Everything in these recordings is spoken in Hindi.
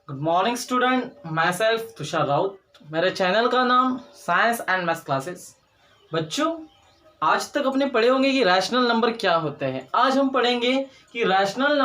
Good morning student, my self Tushar Raut. मेरे चैनल का नाम साइंस एंड मैथ्स क्लासेस। बच्चों, आज तक अपने पढ़े होंगे कि रैशनल नंबर क्या होते हैं। आज हम पढ़ेंगे कि रैशनल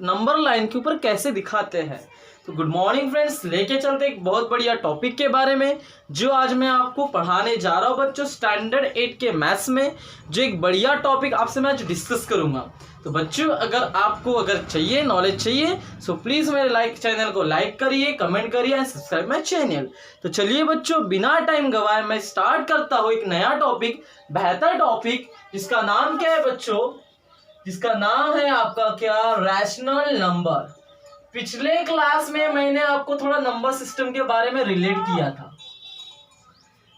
नंबर लाइन के ऊपर कैसे दिखाते हैं। तो गुड मॉर्निंग फ्रेंड्स, लेके चलते एक बहुत बढ़िया टॉपिक के बारे में जो आज मैं आपको पढ़ाने जा रहा हूँ बच्चों, स्टैंडर्ड 8 के मैथ्स में। जो एक बढ़िया टॉपिक आपसे मैं आज डिस्कस करूंगा। तो बच्चों, अगर चाहिए नॉलेज चाहिए सो प्लीज मेरे चैनल को लाइक करिए, कमेंट करिए, सब्सक्राइब माय चैनल। तो चलिए बच्चों, बिना टाइम गवाए मैं स्टार्ट करता हूँ एक नया टॉपिक, बेहतर टॉपिक, जिसका नाम क्या है बच्चों? जिसका नाम है आपका क्या? Rational number. पिछले क्लास में मैंने आपको थोड़ा नंबर सिस्टम के बारे में रिलेट किया था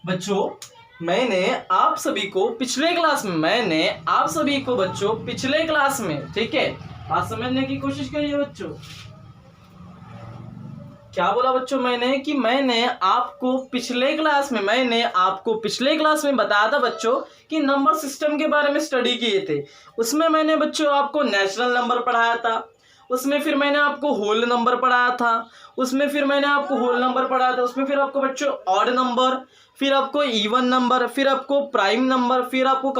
बच्चों। मैंने आप सभी को पिछले क्लास में ठीक है, बात समझने की कोशिश करिए बच्चों। क्या बोला बच्चों मैंने आपको पिछले क्लास में बताया था बच्चों कि नंबर सिस्टम के बारे में स्टडी किए थे। उसमें मैंने बच्चों आपको नेचुरल नंबर पढ़ाया था, उसमें फिर मैंने आपको होल नंबर पढ़ाया था, उसमें फिर आपको बच्चों ऑड नंबर, फिर आपको इवन नंबर, फिर आपको प्राइम नंबर, फिर आपको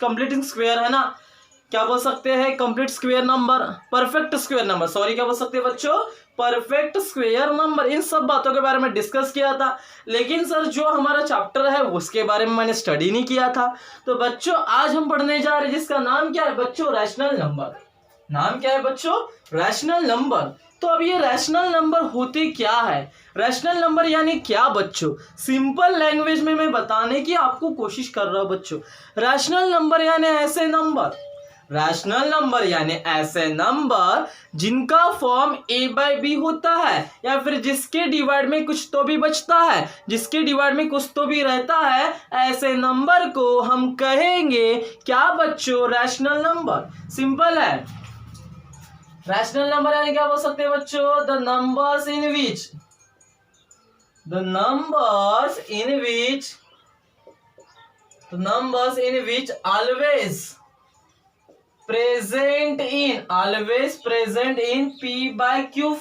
कंप्लीटिंग स्क्वायर, है ना, क्या बोल सकते हैं, complete square number, perfect square number, sorry क्या बोल सकते हैं बच्चों, परफेक्ट स्क्वायर नंबर। इन सब बातों के बारे में डिस्कस किया था। लेकिन सर जो हमारा चैप्टर है उसके बारे में मैंने स्टडी नहीं किया था। तो बच्चों आज हम पढ़ने जा रहे हैं जिसका नाम क्या है बच्चों? Rational number. नाम क्या है बच्चों? Rational number. तो अब ये रैशनल नंबर होते क्या है? रैशनल नंबर यानी क्या बच्चों? सिंपल लैंग्वेज में मैं बताने की आपको कोशिश कर रहा हूं बच्चों। रैशनल नंबर यानी ऐसे नंबर जिनका फॉर्म a/b होता है, या फिर जिसके डिवाइड में कुछ तो भी बचता है, जिसके डिवाइड में कुछ तो भी रहता है, ऐसे नंबर को हम कहेंगे क्या बच्चों? Rational number. सिंपल है। रैशनल नंबर यानी क्या बोल सकते हैं बच्चों? The numbers in which always present in p/q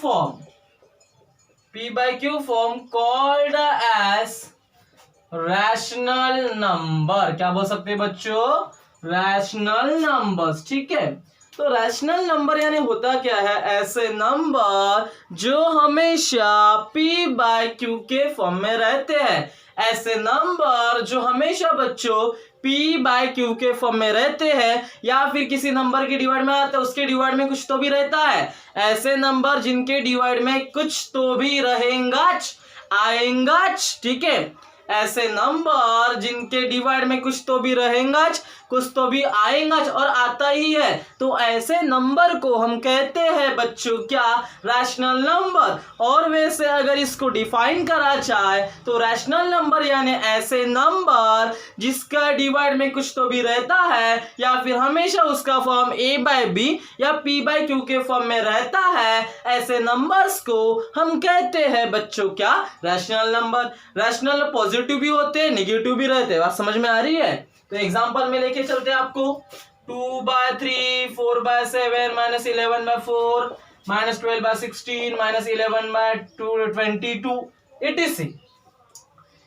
form called as rational number। क्या बोल सकते हैं बच्चों? Rational numbers. ठीक है, तो रैशनल नंबर यानी होता क्या है? ऐसे नंबर जो हमेशा p/q के फॉर्म में रहते हैं। ऐसे नंबर जो हमेशा बच्चों p/q के फॉर्म में रहते हैं, या फिर किसी नंबर के डिवाइड में आता है उसके डिवाइड में कुछ तो भी रहता है। ऐसे नंबर जिनके डिवाइड में कुछ तो भी आएगा। ठीक है, ऐसे नंबर जिनके डिवाइड में कुछ तो भी रहेगा, कुछ तो भी आएगा और आता ही है, तो ऐसे नंबर को हम कहते हैं बच्चों क्या? Rational number. और वैसे अगर इसको डिफाइन करा जाए तो रैशनल नंबर यानी ऐसे नंबर जिसका डिवाइड में कुछ तो भी रहता है, या फिर हमेशा उसका फॉर्म a/b या p/q के फॉर्म में रहता है, ऐसे नंबर्स को हम कहते हैं बच्चों क्या? Rational number. रैशनल पॉजिटिव भी होते हैं, नेगेटिव भी रहते हैं। बात समझ में आ रही है? तो एग्जांपल में लेके चलते हैं आपको। 2/3, 4/7, -11/4, -12/16, -11/22, etc।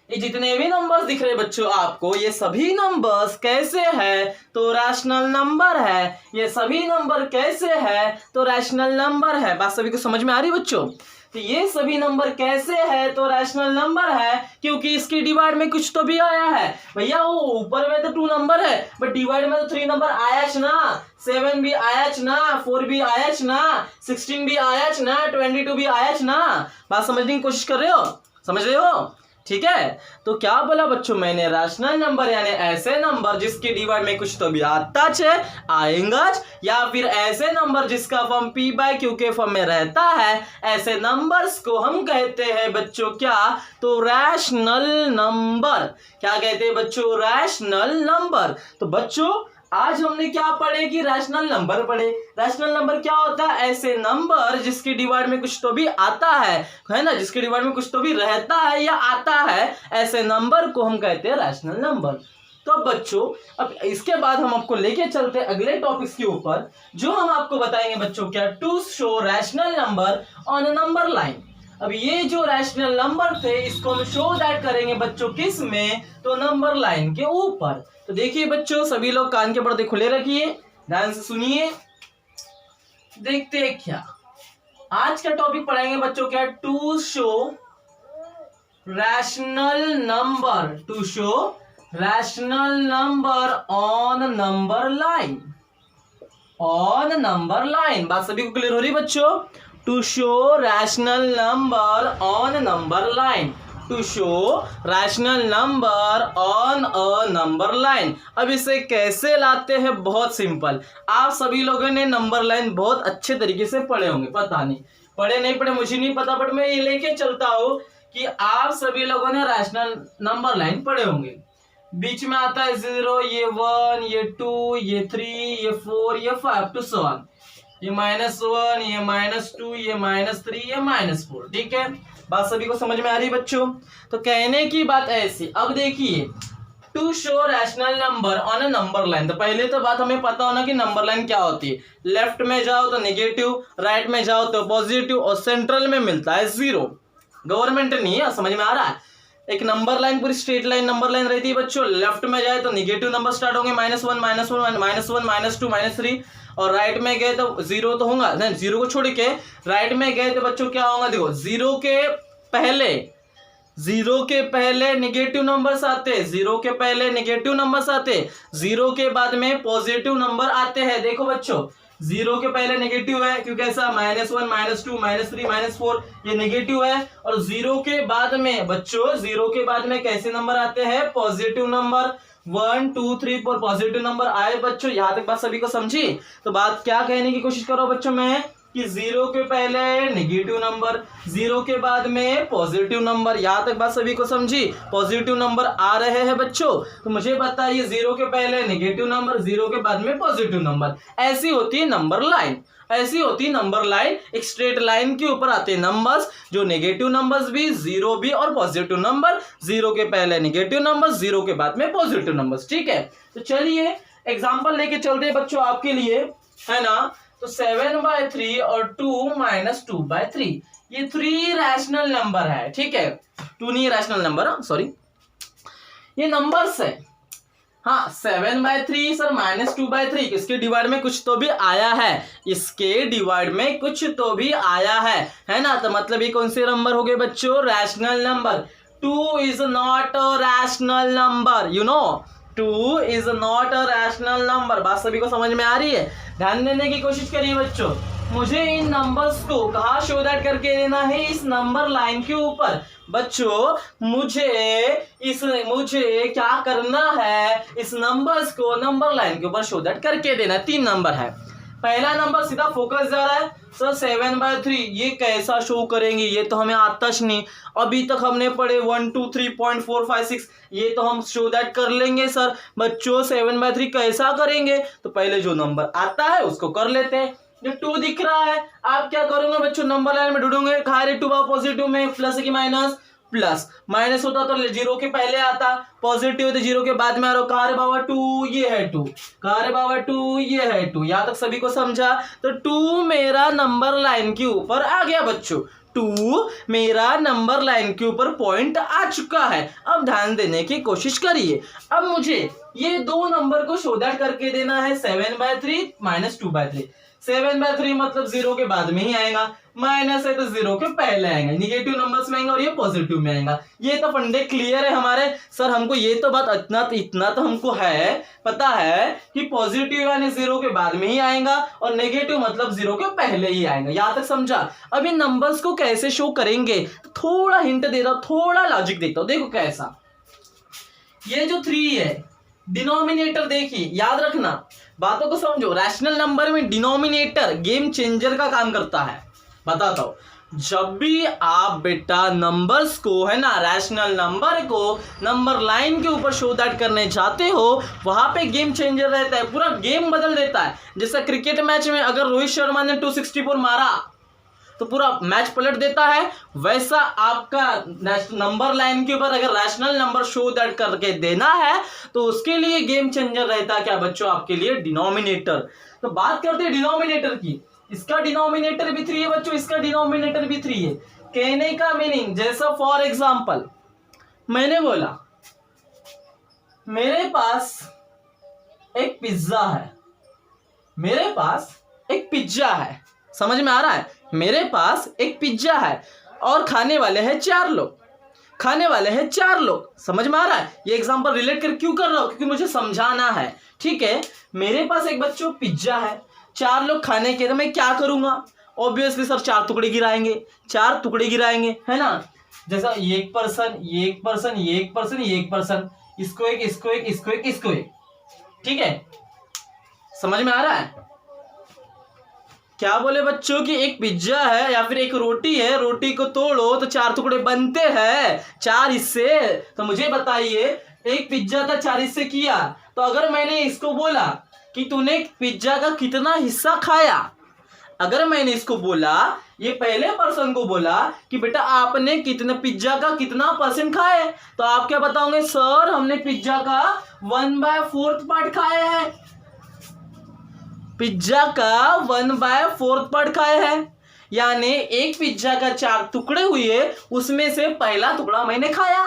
ये जितने भी नंबर्स दिख रहे हैं बच्चों आपको, ये सभी नंबर्स कैसे हैं? तो रैशनल नंबर है। ये सभी नंबर कैसे है? तो रैशनल नंबर है। बात सभी को समझ में आ रही है बच्चों? तो ये सभी नंबर कैसे है? तो रैशनल नंबर है, क्योंकि इसके डिवाइड में कुछ तो भी आया है। भैया वो ऊपर में तो 2 नंबर है, बट डिवाइड में तो 3 नंबर आया ना। 7 भी आया ना, 4 भी आया ना, 16 भी आया ना, 22 भी आया ना। बात समझने की कोशिश कर रहे हो? समझ रहे हो? ठीक है, तो क्या बोला बच्चों मैंने? रैशनल नंबर यानी ऐसे नंबर जिसके डिवाइड में कुछ तो भी आएगा, या फिर ऐसे नंबर जिसका फॉर्म p/q के फॉर्म में रहता है, ऐसे नंबर्स को हम कहते हैं बच्चों क्या? तो रैशनल नंबर। क्या कहते हैं बच्चों? Rational number. तो बच्चों आज हमने क्या पढ़े कि रैशनल नंबर पढ़े। रैशनल नंबर क्या होता है? ऐसे नंबर जिसके डिवाइड में कुछ तो भी आता है ना, जिसके डिवाइड में कुछ तो भी रहता है या आता है, ऐसे नंबर को हम कहते हैं रैशनल नंबर। तो बच्चों अब इसके बाद हम आपको लेके चलते हैं अगले टॉपिक्स के ऊपर, जो हम आपको बताएंगे बच्चों क्या? To show rational number on a number line. अब ये जो रैशनल नंबर थे इसको हम शो दैट करेंगे बच्चों किस में, तो नंबर लाइन के ऊपर। तो देखिए बच्चों, सभी लोग कान के पर्दे खुले रखिए, ध्यान से सुनिए। देखते हैं क्या आज का टॉपिक पढ़ाएंगे बच्चों, क्या, to show rational number, to show rational number on number line, on number line. बात सभी को क्लियर हो रही है बच्चों? To show rational number on number line, to show rational number on a number line. अब इसे कैसे लाते हैं? बहुत सिंपल। आप सभी लोगों ने नंबर लाइन बहुत अच्छे तरीके से पढ़े होंगे, पता नहीं पढ़े नहीं पढ़े मुझे नहीं पता, बट मैं ये लेके चलता हूं कि आप सभी लोगों ने रैशनल नंबर लाइन पढ़े होंगे। बीच में आता है 0, ये 1, ये 2, ये 3, ये 4, ये 5 टू सो ऑन, ये -1, ये -2, ये -3, ये -4। ठीक है, बात सभी को समझ में आ रही है बच्चों? तो कहने की बात ऐसी। अब देखिए, to show rational number on a number line, तो पहले तो बात हमें पता होना कि नंबर लाइन क्या होती है। लेफ्ट में जाओ तो नेगेटिव, राइट में जाओ तो पॉजिटिव, और सेंट्रल में मिलता है 0। गवर्नमेंट नहीं है, समझ में आ रहा है? एक नंबर लाइन पूरी स्ट्रेट लाइन नंबर लाइन रहती है बच्चों। लेफ्ट में जाए तो नेगेटिव नंबर स्टार्ट होंगे, -1, -1, -2, -3, और राइट में गए तो 0 तो होगा, 0 को छोड़ के राइट में गए तो बच्चों क्या होगा? देखो, 0 के पहले नेगेटिव नंबर्स आते, 0 के पहले नेगेटिव नंबर्स आते, 0 के बाद में पॉजिटिव नंबर आते हैं। देखो बच्चों, 0 के पहले नेगेटिव है क्योंकि ऐसा -1, -2, -3, -4 ये नेगेटिव है, और 0 के बाद में बच्चों, 0 के बाद में कैसे नंबर आते हैं? Positive number. 1, 2, 3, 4 पॉजिटिव नंबर आए बच्चों। यहां तक बात सभी को समझी? तो बात क्या कहने की कोशिश करो बच्चों में कि 0 के पहले नेगेटिव नंबर, 0 के बाद में पॉजिटिव नंबर। यहां तक बात सभी को समझी? पॉजिटिव नंबर आ रहे हैं बच्चों, तो मुझे बताइए 0 के पहले नेगेटिव नंबर, 0 के बाद में पॉजिटिव नंबर। ऐसी होती है नंबर लाइन, ऐसी होती है नंबर लाइन। एक स्ट्रेट लाइन के ऊपर आते हैं नंबर्स, जो नेगेटिव नंबर्स भी, 0 भी, और पॉजिटिव नंबर। 0 के पहले नेगेटिव नंबर, 0 के बाद में पॉजिटिव नंबर्स। ठीक है, तो चलिए एग्जांपल लेके चलते हैं बच्चों आपके लिए, है ना? तो 7/3 और 2 - 2/3 ये 3 रैशनल नंबर है। ठीक है, 2 नहीं रैशनल नंबर, सॉरी, ये नंबर्स है। हाँ, 7/3 सर, -2/3 इसके डिवाइड में कुछ तो भी आया है, इसके डिवाइड में कुछ तो भी आया है ना? तो मतलब ये कौन से नंबर हो गए बच्चों? Rational number. 2 is not a rational number, you know, 2 is not a rational number. बात सभी को समझ में आ रही है? ध्यान देने की कोशिश करिए बच्चों। मुझे इन नंबर्स को कहाँ शो दैट करके देना है? इस नंबर लाइन के ऊपर बच्चों। मुझे क्या करना है? इस नंबर्स को नंबर लाइन के ऊपर शो दैट करके देना। 3 नंबर है। पहला नंबर सीधा फोकस जा रहा है सर 7/3, ये कैसा शो करेंगे? ये तो हमें आता ही नहीं, अभी तक हमने पढ़े 1, 2, 3.456, ये तो हम शो दैट कर लेंगे सर। बच्चों 7/3 कैसा करेंगे? तो पहले जो नंबर आता है उसको कर लेते हैं। जो 2 दिख रहा है, आप क्या करोगे बच्चों? नंबर लाइन में ढूंढोगे, खारे 2 पॉजिटिव में, प्लस की माइनस, प्लस माइनस होता तो 0 के पहले आता, पॉजिटिव तो 0 के बाद में आ रहा। कहा रे बाबा 2, ये है 2, कहा रे बाबा 2, ये है 2। यहां तक सभी को समझा? तो 2 मेरा नंबर लाइन के ऊपर आ गया बच्चों, 2 मेरा नंबर लाइन के ऊपर पॉइंट आ चुका है। अब ध्यान देने की कोशिश करिए। अब मुझे ये 2 नंबर को शो दैट करके देना है, 7/3 -2/3। 7/3 मतलब 0 के बाद में ही आएगा, माइनस है तो 0 के पहले आएगा, निगेटिव नंबर्स में आएंगे और ये पॉजिटिव में आएगा। ये तो फंडे क्लियर है हमारे सर। हमको ये तो बात इतना तो हमको है, पता है कि पॉजिटिव यानी 0 के बाद में ही आएगा और नेगेटिव मतलब 0 के पहले ही आएगा। यहां तक समझा? अब इन नंबर्स को कैसे शो करेंगे? तो थोड़ा हिंट देता हूं, थोड़ा लॉजिक देखता हूं। देखो कैसा, ये जो 3 है, डिनोमिनेटर देखिए, याद रखना, बातों को समझो। रैशनल नंबर में डिनोमिनेटर गेम चेंजर का काम करता है। बताता हूं, जब भी आप बेटा नंबर्स को, है ना, रैशनल नंबर को नंबर लाइन के ऊपर शो दैट करने जाते हो, वहां पे गेम चेंजर रहता है, पूरा गेम बदल देता है। जैसा क्रिकेट मैच में अगर रोहित शर्मा ने 264 मारा तो पूरा मैच पलट देता है, वैसा आपका नंबर लाइन के ऊपर अगर रैशनल नंबर शो दैट करके देना है तो उसके लिए गेम चेंजर रहता है क्या बच्चों? आपके लिए डिनोमिनेटर। तो बात करते हैं डिनोमिनेटर की। इसका डिनोमिनेटर भी 3 है बच्चों, इसका डिनोमिनेटर भी 3 है। कहने का मीनिंग, जैसा फॉर एग्जाम्पल मैंने बोला मेरे पास एक पिज्जा है, मेरे पास एक पिज्जा है, समझ में आ रहा है? मेरे पास एक पिज्जा है और खाने वाले हैं 4 लोग, खाने वाले हैं 4 लोग, समझ में आ रहा है? ये एग्जांपल रिलेट कर क्यों कर रहा हूं? क्योंकि मुझे समझाना है, ठीक है? मेरे पास एक बच्चों पिज्जा है, 4 लोग खाने के, तो मैं क्या करूंगा? ऑब्वियसली सर 4 टुकड़े गिराएंगे, 4 टुकड़े गिराएंगे, है ना? जैसा ये एक पर्सन, ये एक पर्सन, ये एक पर्सन, ये एक पर्सन, इसको एक, इसको एक, इसको एक, इसको एक, ठीक है? समझ में आ रहा है? क्या बोले बच्चों कि एक पिज्जा है या फिर एक रोटी है, रोटी को तोड़ो तो 4 टुकड़े बनते हैं, 4 हिस्से। तो मुझे बताइए एक पिज्जा का 4 हिस्से किया, तो अगर मैंने इसको बोला कि तूने पिज्जा का कितना हिस्सा खाया, अगर मैंने इसको बोला, ये पहले पर्सन को बोला कि बेटा आपने कितने पिज्जा का कितना % खाए, तो आप क्या बताओगे? सर हमने पिज्जा का 1/4 पार्ट खाए हैं, पिज्जा का 1/4 पार्ट खाए हैं, यानी एक पिज्जा का 4 टुकड़े हुए, उसमें से पहला टुकड़ा मैंने खाया।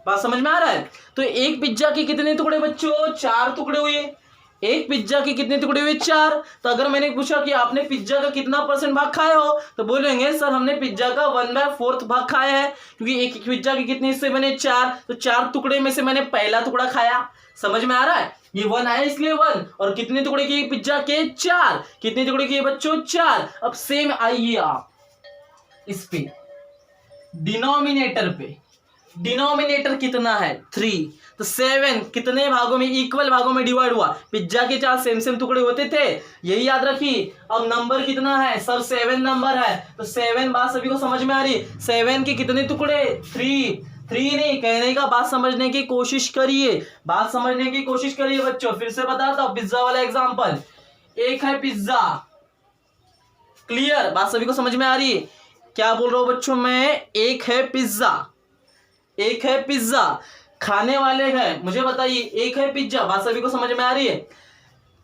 बात समझ में आ रहा है? तो एक पिज्जा के कितने टुकड़े बच्चों? 4 टुकड़े हुए। एक पिज्जा के कितने टुकड़े हुए? 4। तो अगर मैंने पूछा कि आपने पिज्जा का कितना % भाग खाए हो, तो बोलेंगे सर हमने पिज्जा का 1/4 भाग खाया है, क्योंकि एक पिज्जा के कितने हिस्से बने? 4, तो 4 टुकड़े में से मैंने पहला टुकड़ा खाया। समझ में आ रहा है? ये 1 आया इसलिए 1, और कितने टुकड़े किए पिज्जा के? 4। कितने टुकड़े किए बच्चों? 4। अब सेम आइए आप इस पे डिनोमिनेटर पे, डिनोमिनेटर कितना है? 3। तो 7 कितने भागों में, इक्वल भागों में डिवाइड हुआ? पिज्जा के 4 सेम सेम टुकड़े होते थे, यही याद रखिए। अब नंबर कितना है? सर 7 नंबर है, तो 7 बात सभी को समझ में आ रही? 7 के कितने टुकड़े? 3 नहीं, कहने का बात समझने की कोशिश करिए, बात समझने की कोशिश करिए बच्चों। फिर से बताता हूं पिज्जा वाला एग्जांपल। एक है पिज्जा, क्लियर? बात सभी को समझ में आ रही है? क्या बोल रहा हूं बच्चों मैं? एक है पिज्जा, एक है पिज्जा, खाने वाले हैं, मुझे बताइए एक है पिज्जा, बात सभी को समझ में आ रही है?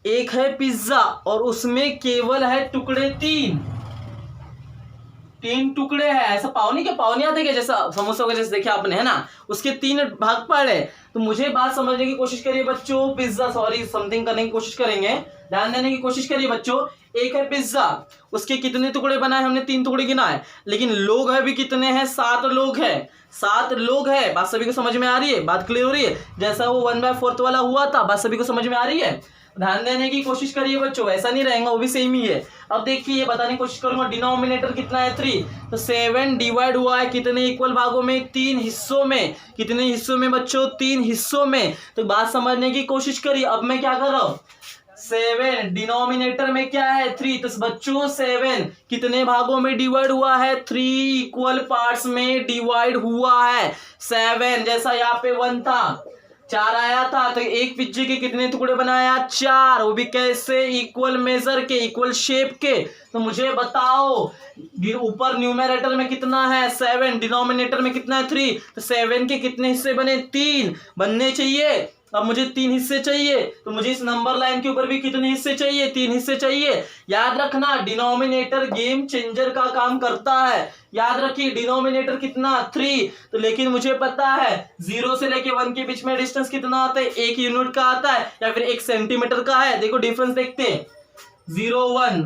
एक है पिज्जा और उसमें केवल है टुकड़े 3 टुकड़े हैं। ऐसा पाव नहीं, क्या पाव नहीं आते क्या, जैसा समोसा का जैसे देखे आपने, है ना? उसके 3 भाग पड़े। तो मुझे बात समझने की कोशिश करिए बच्चों, पिज्जा सॉरी समथिंग करने की कोशिश करेंगे, ध्यान देने की कोशिश करिए बच्चों। एक है पिज्जा, उसके कितने टुकड़े बनाए? हमने 3 टुकड़े गिनाए, लेकिन लोग है भी कितने हैं? 7 लोग हैं, 7 लोग हैं। बात सभी को समझ में आ रही है? बात क्लियर हो रही है? जैसा वो 1/4 वाला हुआ था, बात सभी को समझ में आ रही है? ध्यान देने की कोशिश करिए बच्चों, ऐसा नहीं रहेगा, वो भी सेम ही है। अब देखिए ये बताने की कोशिश करूंगा, डिनोमिनेटर कितना है? 3। तो 7 डिवाइड हुआ है कितने इक्वल भागों में? 3 हिस्सों में। कितने हिस्सों में बच्चों? 3 हिस्सों में। तो बात समझने की कोशिश करिए। अब मैं क्या कर रहा हूं? 7 डिनोमिनेटर में क्या है? 3। तो बच्चों 7 कितने भागों में डिवाइड हुआ है? 3 इक्वल पार्ट्स में डिवाइड हुआ है। 7 जैसा यहाँ पे 1 था, 4 आया था, तो एक पिज्जे के कितने टुकड़े बनाया? 4, वो भी कैसे? इक्वल मेजर के, इक्वल शेप के। तो मुझे बताओ ऊपर न्यूमरेटर में कितना है? 7, डिनोमिनेटर में कितना है? 3। तो 7 के कितने हिस्से बने? 3 बनने चाहिए। अब मुझे 3 हिस्से चाहिए, तो मुझे इस नंबर लाइन के ऊपर भी कितने हिस्से चाहिए? 3 हिस्से चाहिए। याद रखना डिनोमिनेटर गेम चेंजर का काम करता है, याद रखिए। डिनोमिनेटर कितना? 3। तो लेकिन मुझे पता है 0 से लेके 1 के बीच में डिस्टेंस कितना आता है? 1 यूनिट का आता है या फिर 1 सेंटीमीटर का है। देखो डिफरेंस देखते हैं, 0 1,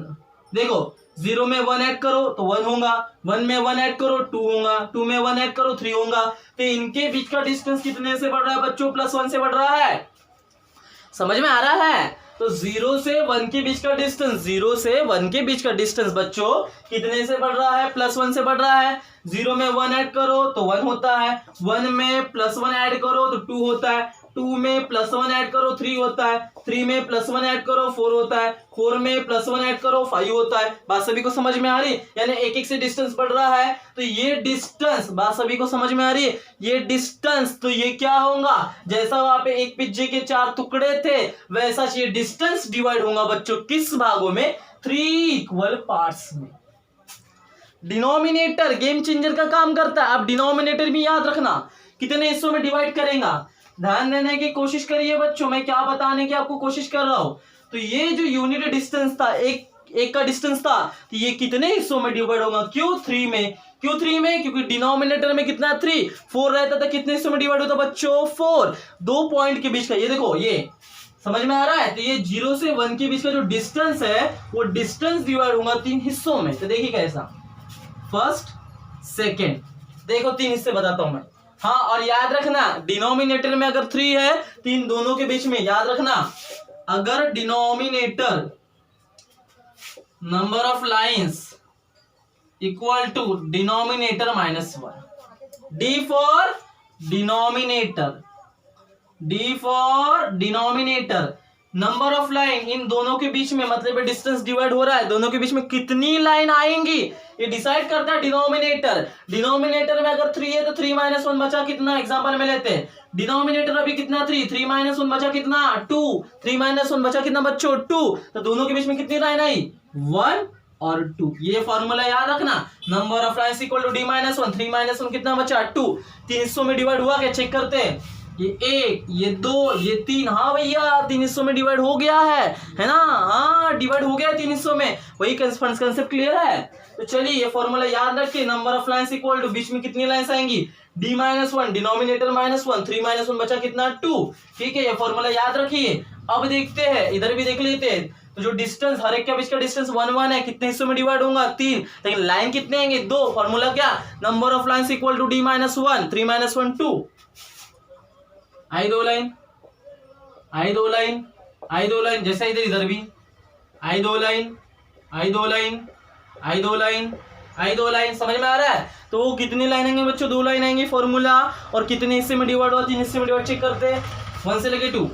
देखो 0 में 1 ऐड करो तो 1 होगा, 1 में 1 ऐड करो 2 होगा, 2 में 1 ऐड करो 3 होगा। तो इनके बीच का डिस्टेंस कितने से बढ़ रहा है बच्चों? +1 से बढ़ रहा है। समझ में आ रहा है? तो 0 से 1 के बीच का डिस्टेंस, 0 से 1 के बीच का डिस्टेंस बच्चों कितने से बढ़ रहा है? +1 से बढ़ रहा है। 0 में 1 ऐड करो तो 1 होता है, 1 में +1 ऐड करो तो 2 होता है, 2 में +1 ऐड करो 3 होता है, 3 में +1 ऐड करो 4 होता है, 4 में +1 ऐड करो 5 होता है। बात सभी को समझ में आ रही है? यानी एक से डिस्टेंस बढ़ रहा है, तो ये डिस्टेंस, बात सभी को समझ में आ रही है? ये डिस्टेंस, तो ये क्या होगा? जैसा वहां पे एक पिज्जे के 4 टुकड़े थे, वैसा ये डिस्टेंस डिवाइड होगा बच्चों किस भागों में? 3 इक्वल पार्ट्स में। डिनोमिनेटर गेम चेंजर का काम करता है। अब डिनोमिनेटर भी याद रखना कितने हिस्सों में डिवाइड करेगा, ध्यान देने की कोशिश करिए बच्चों, मैं क्या बताने की आपको कोशिश कर रहा हूं। तो ये जो यूनिट डिस्टेंस था, एक का डिस्टेंस था, तो ये कितने हिस्सों में डिवाइड होगा? क्यों? 3 में, क्यों 3 में? क्योंकि डिनोमिनेटर में कितना 3, 4 रहता था, कितने हिस्सों में डिवाइड होता बच्चों 4। 2 पॉइंट के बीच का ये देखो, ये समझ में आ रहा है? तो ये 0 से 1 के बीच का जो डिस्टेंस है वो डिस्टेंस डिवाइड होगा 3 हिस्सों में। तो देखिए कैसा, फर्स्ट सेकेंड, देखो 3 हिस्से बताता हूं मैं। हाँ, और याद रखना डिनोमिनेटर में अगर 3 है तो इन दोनों के बीच में याद रखना, अगर denominator number of lines equal to denominator -1, D for denominator, D for denominator, number of line इन दोनों के बीच में, मतलब डिस्टेंस डिवाइड हो रहा है, दोनों के बीच में कितनी लाइन आएंगी ये डिसाइड करता है डिनोमिनेटर। डिनोमिनेटर में अगर 3 है तो 3 - 1 बचा कितना, एग्जांपल में लेते हैं डिनोमिनेटर अभी कितना 3, 3 - 1 बचा कितना 2, 3 - 1 बचा कितना बच्चों 2, तो दोनों के बीच में कितनी लाइन आई 1 और 2। ये फॉर्मूला याद रखना, number of lines equal to D - 1, 3 - 1 कितना बचा 2, 3 हिस्सों में डिवाइड हुआ क्या, चेक करते हैं, ये 1, ये 2, ये 3, हाँ भैया 3 हिस्सों में डिवाइड हो गया है ना, हाँ डिवाइड हो गया 3 हिस्सों में, वही कंसेप्ट क्लियर है। तो चलिए ये फॉर्मूला याद रखिए, number of lines equal to, बीच में कितनी लाइन्स आएंगी D - 1, डिनोमिनेटर -1, 3 - 1 बचा कितना 2, ठीक है, ये फॉर्मूला याद रखिए। अब देखते हैं, इधर भी देख लेते हैं, तो जो डिस्टेंस हर एक के बीच का डिस्टेंस 1 1 है, कितने हिस्सों में डिवाइड होगा 3, लेकिन लाइन कितने आएंगे 2, फॉर्मूला क्या, number of lines equal to D - 1, 3 - 1 2, आई 2 लाइन, आई 2 लाइन, आई 2 लाइन, जैसे इधर भी आई 2 लाइन, आई 2 लाइन, आई 2 लाइन, आई 2 लाइन, समझ में आ रहा है? तो कितनी लाइन आएंगे बच्चों 2 लाइन आएंगी फॉर्मूला, और कितने हिस्से में डिवाइड हुआ 3 हिस्से में डिवाइड, चेक करते हैं 1 से लेके 2,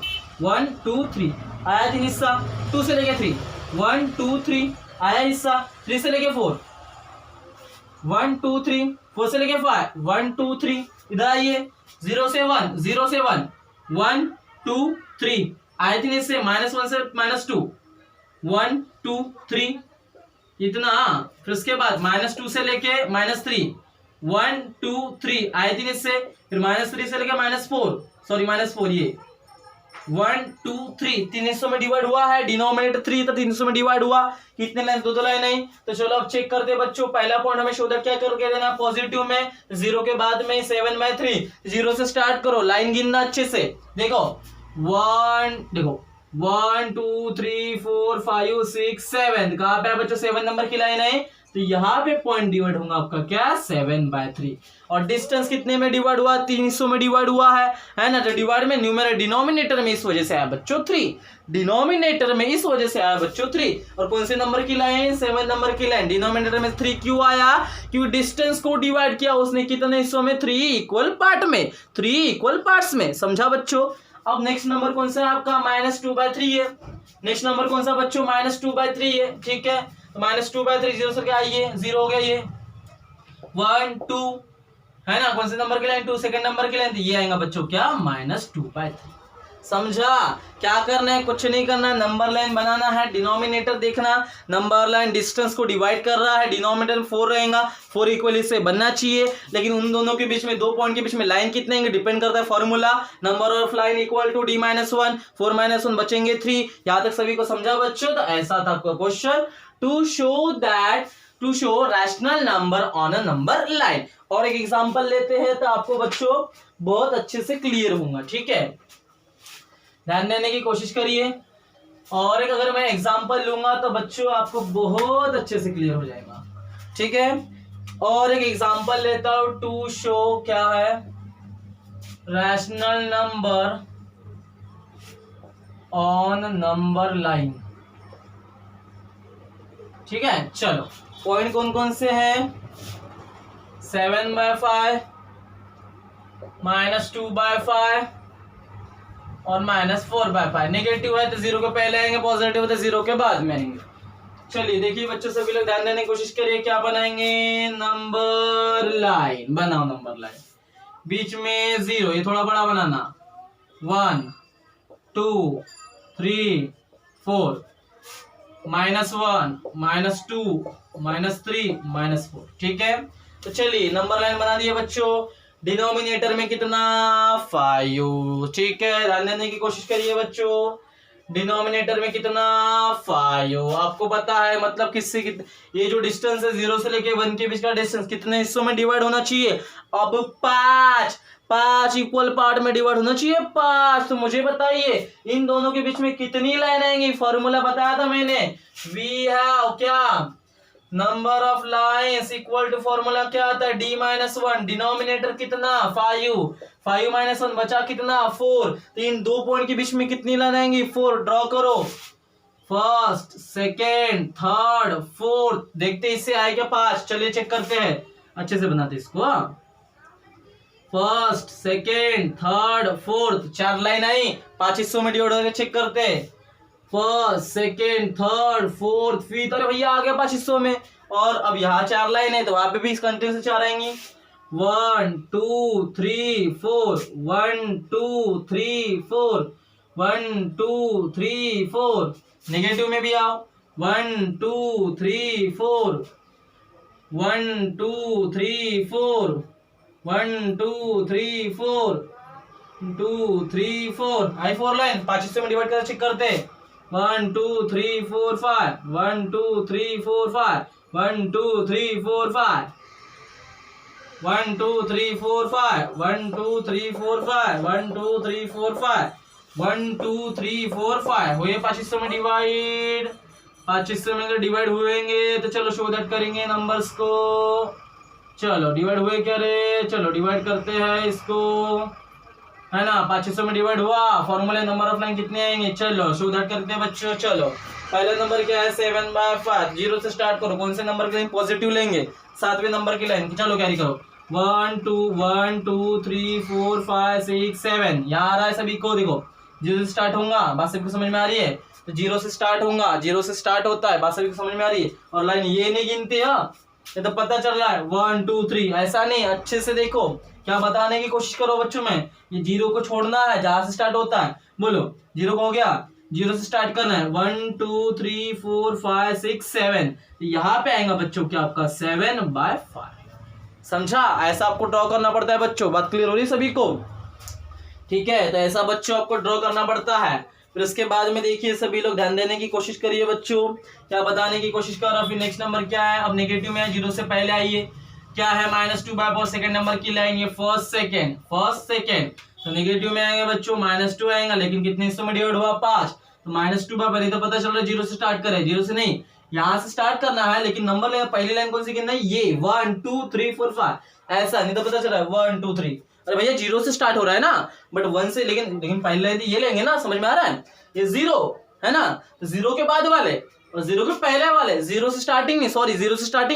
1 2 3 आया 3 हिस्सा, 2 से लेके 3, 1 2 3 आया हिस्सा, 3 से लेके 4, 1 2 3, 4 से लेके 5, 1 2 3, इधर आइए 0 से 1, 0 से 1, 1 2 3 आए 3 हिस्से, -1 से -2, 1 2 3 इतना, फिर उसके बाद -2 से लेके -3, 1 2 3 आए 3 हिस्से, फिर -3 से लेके -4, सॉरी -4, ये 1 2 3 3 हिस्सों में डिवाइड हुआ है, डिनोमिनेटर 3 तो 3 हिस्सों में डिवाइड हुआ, कितने लाइन 2 लाइन नहीं। तो चलो अब चेक करते हैं बच्चों, पहला पॉइंट हमें शो दैट क्या करके देना, पॉजिटिव में 0 के बाद में 7/3, 0 से स्टार्ट करो, लाइन गिनना अच्छे से, देखो 1 2 3 4 5 6 7, कहाँ पे है बच्चों 7 नंबर की लाइन है, तो यहाँ पे पॉइंट डिवाइड होगा आपका क्या 7/3, और डिस्टेंस कितने में डिवाइड हुआ 3 हिस्सों में डिवाइड हुआ है ना, तो डिवाइड में न्यूमरेटर डिनोमिनेटर में इस वजह से आया बच्चों 3, डिनोमिनेटर में इस वजह से आया बच्चों 3, और कौन से नंबर की लाइन 7 नंबर की लाइन, डिनोमिनेटर में 3 क्यों आया, क्योंकि डिस्टेंस को डिवाइड किया उसने कितने हिस्सों में 3 इक्वल पार्ट में, 3 इक्वल पार्ट्स में, समझा बच्चों। अब नेक्स्ट नंबर कौन सा है आपका -2/3 है, नेक्स्ट नंबर कौन सा बच्चों -2/3 है, ठीक है, तो -2/3 0 से क्या आइए 0 हो गया, ये 1 2 है ना, कौन से नंबर की लाइन 2 सेकंड नंबर की लाइन, तो ये आएगा बच्चों क्या -2/3, समझा। क्या करना है, कुछ नहीं करना है, नंबर लाइन बनाना है, डिनोमिनेटर देखना, नंबर लाइन डिस्टेंस को डिवाइड कर रहा है, डिनोमिनेटर में 4 रहेगा, 4 इक्वल इससे बनना चाहिए, लेकिन उन दोनों के बीच में 2 पॉइंट के बीच में लाइन कितने आएंगे डिपेंड करता है formula, number of line equal to D - 1, 4 - 1 बचेंगे 3, यहाँ तक सभी को समझा बच्चों। तो ऐसा था आपका question, to show rational number on a number line. और एक एग्जांपल लेते हैं तो आपको बच्चों बहुत अच्छे से क्लियर होगा, ठीक है, ध्यान देने की कोशिश करिए। और एक अगर मैं एग्जांपल लूंगा तो बच्चों आपको बहुत अच्छे से क्लियर हो जाएगा, ठीक है। और एक एग्जांपल लेता हूं, टू शो क्या है, rational number on number line, ठीक है। चलो पॉइंट कौन कौन से हैं, 7/5, -2/5 और -4/5, नेगेटिव है तो 0 के पहले आएंगे, पॉजिटिव है तो 0 के बाद में आएंगे। चलिए देखिए बच्चों सभी लोग ध्यान देने की कोशिश करिए, क्या बनाएंगे, नंबर लाइन बनाओ, नंबर लाइन बीच में 0, ये थोड़ा बड़ा बनाना, 1 2 3 4, -1 -2 -3 -4, ठीक है। तो चलिए नंबर लाइन बना दिए बच्चों, डिनोमिनेटर में कितना 5, ठीक है, ध्यान देने की कोशिश करिए बच्चों, डिनोमिनेटर में कितना 5। आपको पता है मतलब किससे ये जो डिस्टेंस है 0 से लेके 1 के बीच का डिस्टेंस कितने हिस्सों में डिवाइड होना चाहिए? अब 5 इक्वल पार्ट में डिवाइड होना चाहिए 5। तो मुझे बताइए इन दोनों के बीच में कितनी लाइन आएंगी? फॉर्मूला बताया था मैंने, वी हैव क्या number of lines equal to formula क्या आता है? d-1। डिनोमिनेटर कितना 5 माइनस 1 बचा कितना 4। तो इन 2 पॉइंट के बीच में कितनी लाइन आएंगी? 4। ड्रॉ करो, फर्स्ट, सेकेंड, थर्ड, फोर्थ। देखते इससे आए क्या 5? चलिए चेक करते हैं, अच्छे से बनाते इसको। First, second, third, fourth, 4 line आई, 5 हिस्सों में डिवाइड होकर चेक करते हैं। First, second, third, fourth, fifth. अरे भैया आ गया 5 हिस्सों में। और अब यहाँ 4 लाइन है तो वहां पे भी इस कंटिन्यू से 4 आएंगी। 1 2 3 4, 1 2 3 4, 1 2 3 4। नेगेटिव में भी आओ, 1 2 3 4, 1 2 3 4, 1 2 3 4, 2 3 4। आई 4 लाइन 5 हिस्सों में डिवाइड कर चेक करते हैं। 1 2 3 4 5, 1 2 3 4 5, 1 2 3 4 5, 1 2 3 4 5, 1 2 3 4 5, 1 2 3 4 5, 1 2 3 4 5। हुए 5 हिस्सों में डिवाइड। 5 हिस्सों में अगर डिवाइड हुएंगे तो चलो शो दैट करेंगे नंबर्स को। चलो डिवाइड हुए क्या रे? चलो डिवाइड करते हैं इसको, है ना। 5 हिस्सों में डिवाइड हुआ। फॉर्मूले नंबर ऑफ लाइन कितने आएंगे? चलो शो दैट करते हैं बच्चों। चलो पहला नंबर क्या है? 7/5। 0 से स्टार्ट करो। कौन से नंबर की लाइन पॉजिटिव लेंगे? 7वें नंबर की लाइन। चलो कैरी करो। 1 2 3 4 5 6 7। यहाँ आ रहा है सभी को, देखो 0 से स्टार्ट होगा। बात सभी को समझ में आ रही है? तो 0 से स्टार्ट होगा, 0 से स्टार्ट होता है। बात सभी को समझ में आ रही है? और लाइन ये नहीं गिनती है, ये तो पता चल रहा है 1 2 3। ऐसा नहीं, अच्छे से देखो, क्या बताने की कोशिश करो बच्चों में। ये 0 को छोड़ना है, जहां से स्टार्ट होता है। बोलो 0 को हो गया, 0 से स्टार्ट करना है। 1 2 3 4 5 6 7। यहाँ पे आएगा बच्चों क्या आपका 7/5। समझा? ऐसा आपको ड्रॉ करना पड़ता है बच्चों। बात क्लियर हो रही सभी को? ठीक है, तो ऐसा बच्चों आपको ड्रॉ करना पड़ता है। फिर उसके बाद में देखिए सभी लोग ध्यान देने की कोशिश करिए बच्चों, क्या बताने की कोशिश कर रहा हूं। फिर नेक्स्ट नंबर क्या है? अब नेगेटिव में है, 0 से पहले आइए। क्या है? -2/4। सेकंड नंबर की लाइन, ये फर्स्ट सेकंड। तो नेगेटिव में आएंगे बच्चों -2 आएगा, लेकिन कितने हिस्सों में डिवाइड हुआ? 5। तो -2/4। तो पता चल रहा है 0 से स्टार्ट करें। 0 से नहीं, यहाँ से स्टार्ट करना है, लेकिन नंबर लेना। पहली लाइन कौन सी गिनना है? ये 1 2 3 4 5। ऐसा नहीं तो पता चल रहा है 1 2 3। अरे भैया 0 से स्टार्ट हो रहा है ना, बट 1 से, लेकिन पहली लाइन ये लेंगे ना। समझ में आ रहा है? ये 0 है ना, तो 0 के बाद वाले और 0 के पहले वाले। 0 से स्टार्टिंग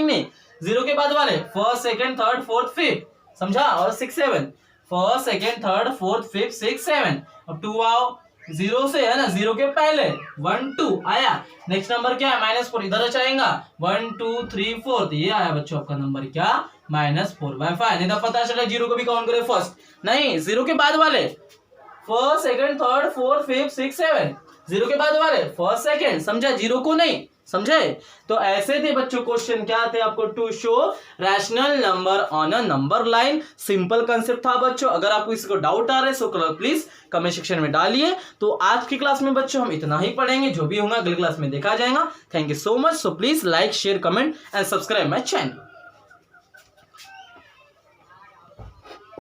नहीं, 0 के बाद वाले first second third fourth fifth. समझा? और 6 7। First second third fourth fifth 6 7। अब 2 आओ, 0 से है ना, 0 के पहले 1 2 आया। नेक्स्ट नंबर क्या है? -4। इधर आएगा 1 2 3 4। तो ये आया बच्चों आपका नंबर क्या? -4/5। नहीं तो पता चला 0 को भी काउंट करें फर्स्ट नहीं, 0 के बाद वाले first second third fourth fifth 6 7। 0 के बाद वाले फर्स्ट सेकंड। समझा? 0 को नहीं, समझे? तो ऐसे थे बच्चों क्वेश्चन। क्या थे आपको? To show rational number on a number line. Simple concept था बच्चों। अगर आपको इसको डाउट आ रहा है सो प्लीज कमेंट सेक्शन में डालिए। तो आज की क्लास में बच्चों हम इतना ही पढ़ेंगे, जो भी होगा अगली क्लास में देखा जाएगा। Thank you so much. So please like share comment and subscribe my channel.